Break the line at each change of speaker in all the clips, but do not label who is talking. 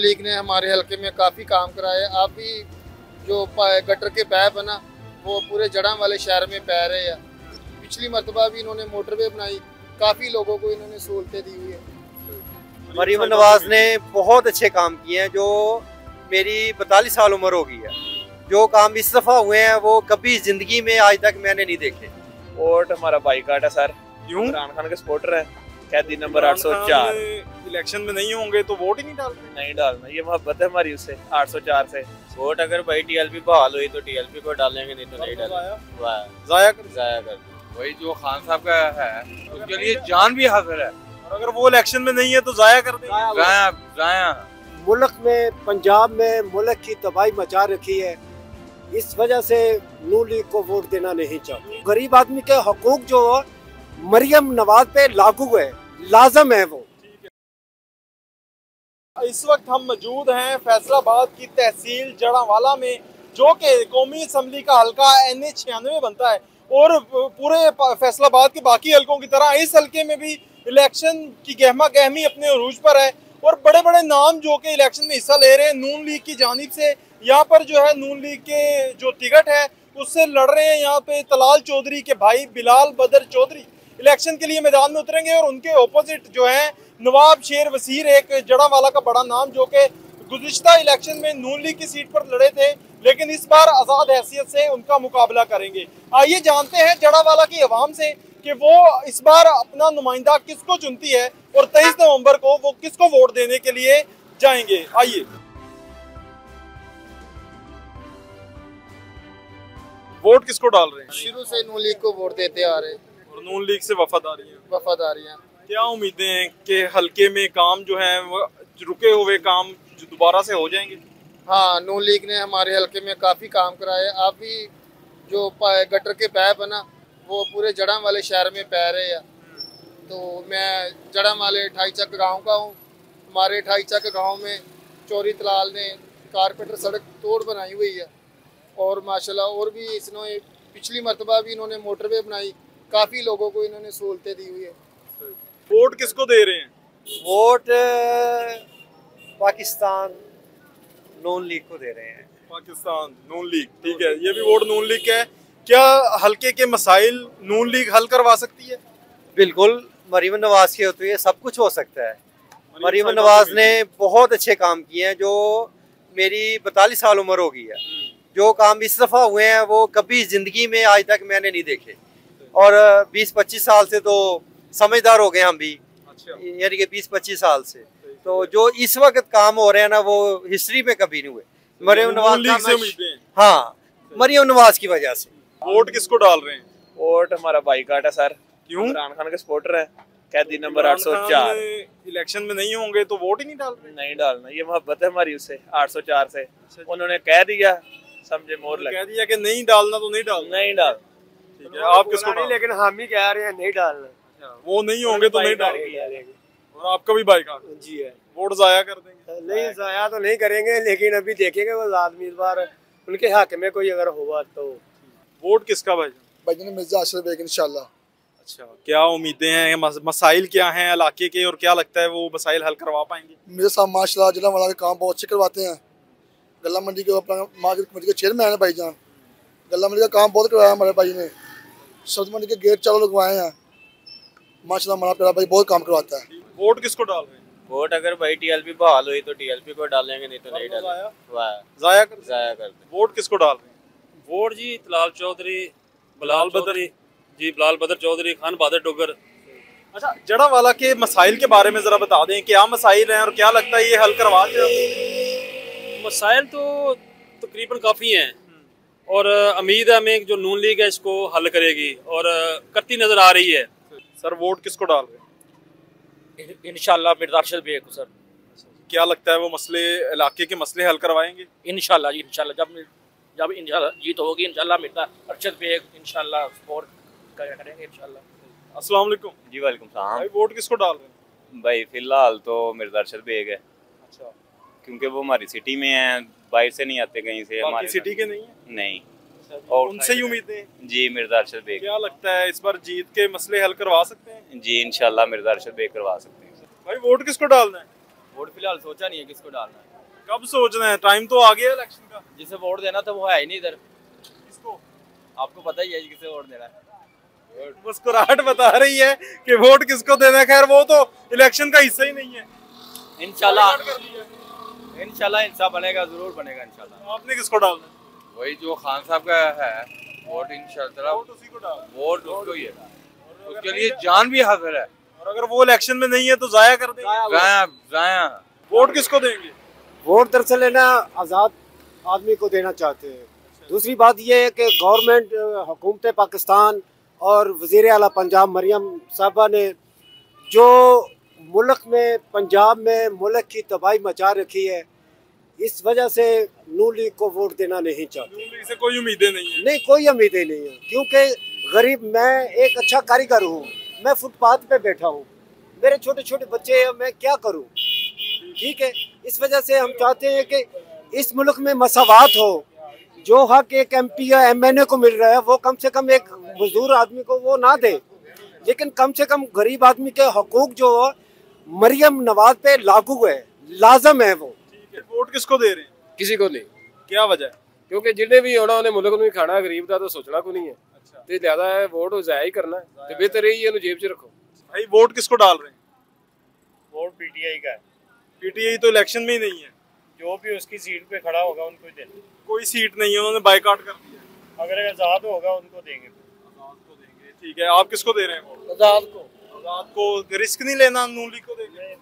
League ने हमारे हलके में काफ़ी काम कराया। आप भी जो गटर के पैप है ना, वो पूरे जड़ा वाले शहर में पै रहे हैं। पिछली मरतबा भी इन्होंने मोटरवे बनाई, काफ़ी लोगों को इन्होंने सहूलतें दी हुई है।
मरियम नवाज ने बहुत अच्छे काम किए हैं। जो मेरी 42 साल उम्र हो गई है, जो काम इस दफ़ा हुए हैं वो कभी ज़िंदगी में आज तक मैंने नहीं देखे।
वोट हमारा बाईकाट है सर। क्यों? इमरान खान के सपोर्टर है। कैदी नंबर 804।
इलेक्शन में नहीं होंगे तो वोट ही नहीं डालते।
नहीं डालना, ये मोहब्बत है हमारी उससे 804 से। वोट अगर भाई टीएलपी बहाल हुई तो टीएलपी को डालेंगे, नहीं तो नहीं डालेंगे।
जाया कर
वही जो खान साहब का है उसके लिए जान भी हाजिर है,
और अगर वो इलेक्शन में नहीं है तो जाया कर देंगे।
जाया
मुल्क में, पंजाब में मुल्क की तबाही मचा रखी है। इस वजह से नून लीग को वोट देना नहीं चाहिए। गरीब आदमी के हकूक जो मरियम नवाज पे लागू है, लाजम है वो।
इस वक्त हम मौजूद हैं फैसलाबाद की तहसील जड़ावाला में, जो कि कौमी असम्बली का हल्का NH96 बनता है। और पूरे फैसलाबाद के बाकी हल्कों की तरह इस हल्के में भी इलेक्शन की गहमा गहमी अपने उरूज पर है, और बड़े बड़े नाम जो कि इलेक्शन में हिस्सा ले रहे हैं नून लीग की जानिब से। यहाँ पर जो है नून लीग के जो टिकट है उससे लड़ रहे हैं। यहाँ पे तलाल चौधरी के भाई बिलाल बदर चौधरी इलेक्शन के लिए मैदान में उतरेंगे, और उनके ऑपोजिट जो है नवाब शेर वसीर, एक जड़ावाला का बड़ा नाम, जो कि गुज़िश्ता इलेक्शन में नून लीग की सीट पर लड़े थे, लेकिन इस बार आज़ाद हैसियत से उनका मुकाबला करेंगे। आइए जानते हैं जड़ावाला की आवाम से कि वो इस बार अपना नुमाइंदा किसको चुनती है, और 23 नवंबर को वो किसको वोट देने के लिए जाएंगे। आइए। वोट किसको डाल रहे हैं?
शुरू से नून लीग को वोट देते आ रहे हैं,
और नून लीग से वफादारी है। क्या उम्मीदें हैं कि हल्के में काम जो है वो रुके हुए काम जो दोबारा से हो जाएंगे?
हाँ, नून लीग ने हमारे हलके में काफ़ी काम कराया। आप भी जो गटर के पैप है ना, वो पूरे जड़ा वाले शहर में पै रहे हैं। तो मैं जड़ा वाले 28 चक गाँव का हूँ। हमारे 28 चक गाँव में चोरी तलाल ने कारपेटर सड़क तोड़ बनाई हुई है, और माशाल्लाह और भी इसने पिछली मरतबा भी इन्होंने मोटरवे बनाई, काफ़ी लोगों को इन्होंने सहूलतें दी हुई है।
वोट किसको दे रहे हैं?
वोट पाकिस्तान नून लीग को दे रहे हैं।
पाकिस्तान नून लीग, ठीक है, ये भी वोट नून लीग का है। क्या हल्के के मसाइल नून लीग हल करवा सकती है?
बिल्कुल, मरियम नवाज के होते हुए सब कुछ हो सकता है। मरियम नवाज ने बहुत अच्छे काम किए हैं। जो मेरी 42 साल उम्र हो गई है, जो काम इस दफ़ा हुए हैं वो कभी ज़िंदगी में आज तक मैंने नहीं देखे। और 20-25 साल से तो समझदार हो गए हम भी, यानी कि 20-25 साल से। तो जो इस वक्त काम हो रहे हैं ना, वो हिस्ट्री में कभी नहीं हुए। मरियम नवाज, हाँ, मरियम नवाज की वजह से।
वोट किसको डाल रहे हैं?
वोट हमारा बाईकाट है सर।
क्यों?
इमरान खान के सपोर्टर है। कैदी नंबर 804।
इलेक्शन में नहीं होंगे तो वोट ही नहीं डालते।
नहीं डालना, ये मोहब्बत है हमारी उससे 804 से। उन्होंने कह दिया, समझे, मोहर लग
कह दिया कि नहीं डालना तो नहीं डालना।
नहीं डाल।
ठीक है, आप किसको डाल?
लेकिन हम ही कह रहे हैं नहीं डालना।
वो नहीं होंगे तो नहीं डालेंगे। और आपका भी बाईकाट?
जी है।
वोट जाया कर देंगे?
नहीं, जाया तो नहीं करेंगे, लेकिन अभी देखेंगे वो आदमी इस बार उनके हक में कोई अगर हुआ तो।
वोट किसका भाई?
भाईजान मिर्जा अशरफ बेग इंशाल्लाह।
अच्छा, क्या उम्मीदें हैं, मसाइल क्या हैं इलाके के, और क्या लगता है वो मसाइल हल करवा पाएंगे?
मेरे साथ माशाल्लाह जड़ावाला के काम बहुत अच्छे करवाते हैं। गल्ला मंडी के अपना मार्केट कमेटी के चेयरमैन है भाईजान। गल्ला मंडी का काम बहुत करवाया हमारे भाई ने। सब्जी मंडी के गेट चालू लगवाए हैं। माशाल्लाह हमारा प्यारा भाई बहुत काम करवाता है।
वोट किसको डाल रहे हैं?
वोट अगर भाई टीएलपी बहाल हुई तो टीएलपी को डालेंगे, नहीं तो नहीं डालेंगे।
जाया
कर दे।
वोट किसको डाल रहे हैं?
वोट जी तलाल चौधरी, बिलाल बदर जी, बिलाल बदर चौधरी, खान बहादुर डोगर।
अच्छा, जड़ावाला के मसाइल के बारे में जरा बता दें, क्या मसाइल हैं और क्या लगता है ये हल करवा के?
मसाइल तो तकरीबन काफ़ी हैं, और उम्मीद है हमें जो नून लीग है इसको हल करेगी, और करती नज़र आ रही है।
सर, वोट किसको डाल रहे हैं?
इंशाल्लाह मिर्जा अरशद बेग को। सर,
क्या लगता है वो मसले, इलाके के मसले हल करवाएंगे?
इंशाल्लाह जी, इंशाल्लाह। जब इंशाल्लाह जीत होगी, इंशाल्लाह मिर्जा अरशद बेग इंशाल्लाह सपोर्ट करेंगे इंशाल्लाह।
अस्सलाम वालेकुम।
जी वालेकुम सलाम।
भाई, वोट किसको डाल रहे हैं?
भाई फिलहाल तो मिर्जा अरशद बेग है।
अच्छा,
क्योंकि वो हमारी सिटी में है, बाहर से नहीं आते कहीं से।
हमारी सिटी के नहीं है?
नहीं।
और उनसे ही उम्मीदें?
जी, मिर्जा अरशद बेग।
क्या लगता है इस बार जीत के मसले हल करवा सकते हैं?
जी इंशाल्लाह मिर्जा अरशद बेग करवा सकते हैं।
भाई, वोट किसको डालना है?
वोट फिलहाल सोचा नहीं है किसको डालना है।
कब सोचना है? टाइम तो आ गया इलेक्शन का।
जिसे वोट देना था वो है ही नहीं इधर।
किसको?
आपको पता ही है किसे वोट देना है।
मुस्कुराहट बता रही है कि वोट किसको देना है। खैर वो तो इलेक्शन का हिस्सा ही नहीं है।
इंशाल्लाह इंसाफ बनेगा, जरूर बनेगा इंशाल्लाह।
आपने किसको डालना है?
वही जो खान साहब का है वोट, इंशाल्लाह
वोट उसी को डालना है।
वोट उसको ही है, उसके लिए जान भी हाजिर है।
और अगर वो इलेक्शन में नहीं है तो जाया कर देंगे।
जाया
वोट किसको देंगे?
वोट दरअसल है ना आज़ाद आदमी को देना चाहते हैं। दूसरी बात यह है कि गवर्नमेंट हुकूमत पाकिस्तान और वज़ीर आला पंजाब मरियम साहबा ने जो मुल्क में पंजाब में मुल्क की तबाही मचा रखी है, इस वजह से नून लीग को वोट देना नहीं चाहते।
नून लीग से कोई उम्मीदें नहीं है?
नहीं, कोई उम्मीदें नहीं है, क्योंकि गरीब, मैं एक अच्छा कारीगर हूँ, मैं फुटपाथ पे बैठा हूँ, मेरे छोटे छोटे बच्चे हैं, मैं क्या करूँ? ठीक है, इस वजह से हम चाहते हैं कि इस मुल्क में मसावात हो। जो हक एक MP या MNA को मिल रहा है वो कम से कम एक मजदूर आदमी को वो ना दे, लेकिन कम से कम गरीब आदमी के हकूक जो मरियम नवाज पे लागू है, लाजम है वो।
वोट किसको दे रहे हैं?
किसी को नहीं।
क्या वजह है?
क्योंकि जिन्हें भी होना उन्हें मुल्क में खाना, गरीब का तो सोचना को नहीं है।
अच्छा।
तो ज्यादा है वोट जाया ही करना है, तो बेहतर यही है जेब च रखो।
भाई वोट किसको डाल रहे हैं?
वोट PTI का है।
PTI तो इलेक्शन में ही नहीं है।
जो भी उसकी सीट पे खड़ा होगा उनको ही देना।
कोई सीट नहीं है, उन्होंने बाइकआउट कर दिया।
अगर आजाद होगा उनको देंगे।
आजाद को देंगे, ठीक है। आप किसको दे रहे हैं वोट?
आजाद को।
आजाद को। रिस्क नहीं लेना, नून लीग को देंगे।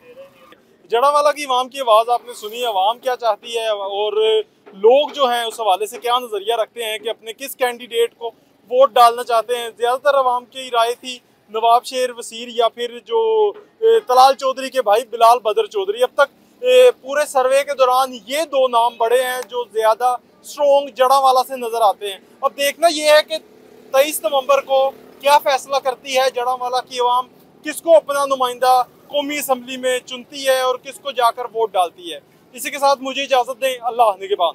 जड़ावाला की आवाम की आवाज़ आपने सुनी, आवाम क्या चाहती है और लोग जो हैं उस हवाले से क्या नज़रिया रखते हैं कि अपने किस कैंडिडेट को वोट डालना चाहते हैं। ज़्यादातर आवाम की राय थी नवाब शेर वसीर या फिर जो तलाल चौधरी के भाई बिलाल बदर चौधरी। अब तक पूरे सर्वे के दौरान ये दो नाम बड़े हैं जो ज़्यादा स्ट्रॉन्ग जड़ावाला से नज़र आते हैं। अब देखना ये है कि 23 नवंबर को क्या फैसला करती है जड़ावाला की आवाम, किसको अपना नुमाइंदा कौमी असम्बली में चुनती है और किसको जाकर वोट डालती है। इसी के साथ मुझे इजाज़त दें। अल्लाह निगहबान।